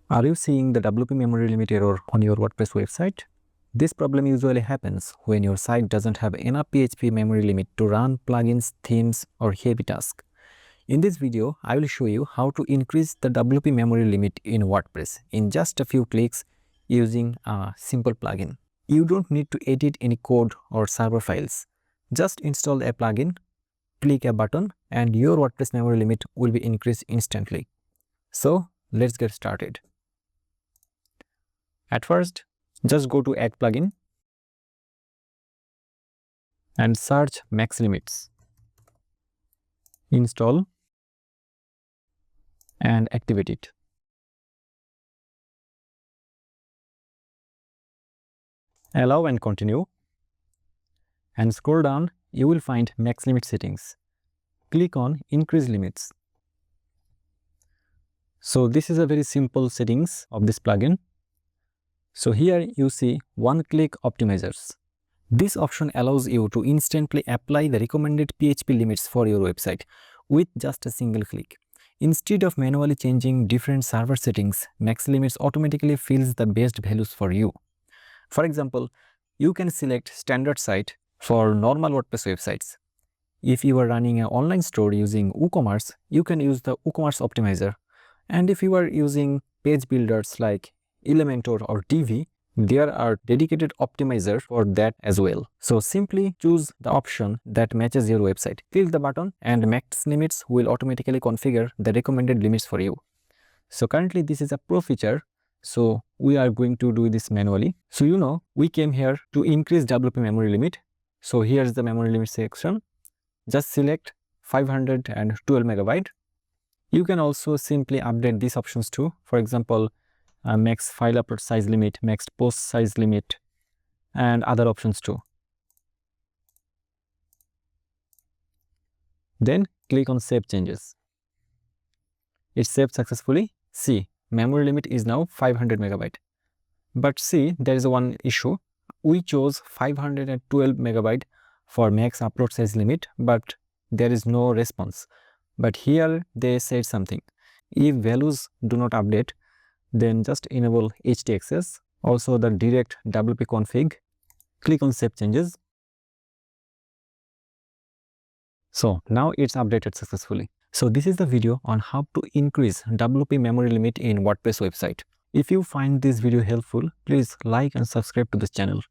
Are you seeing the WP memory limit error on your WordPress website? This problem usually happens when your site doesn't have enough PHP memory limit to run plugins, themes, or heavy tasks. In this video, I will show you how to increase the WP memory limit in WordPress in just a few clicks using a simple plugin. You don't need to edit any code or server files. Just install a plugin, click a button, and your WordPress memory limit will be increased instantly. So let's get started. At first, just go to Add Plugin and search Max Limits. Install and activate it. Allow and continue. And scroll down, you will find Max Limit Settings. Click on Increase Limits. So this is a very simple settings of this plugin. So here you see one-click optimizers. This option allows you to instantly apply the recommended PHP limits for your website with just a single click. Instead of manually changing different server settings, Max Limits automatically fills the best values for you. For example, you can select standard site for normal WordPress websites. If you are running an online store using WooCommerce, you can use the WooCommerce optimizer. And if you are using page builders like Elementor or Divi, there are dedicated optimizers for that as well. So simply choose the option that matches your website. Click the button and Max Limits will automatically configure the recommended limits for you. So currently this is a pro feature, so we are going to do this manually. So we came here to increase WP memory limit. So here's the memory limit section. Just select 512 megabyte. You can also simply update these options too. For example, max file upload size limit, max post size limit, and other options too. Then click on Save Changes. It saved successfully. See, memory limit is now 500 megabyte. But see, there is one issue. We chose 512 megabyte for max upload size limit, but there is no response. But here they said something. If values do not update, then just enable htaccess. Also the direct WP config. Click on Save Changes. So now it's updated successfully. So this is the video on how to increase WP memory limit in WordPress website. If you find this video helpful, please like and subscribe to this channel.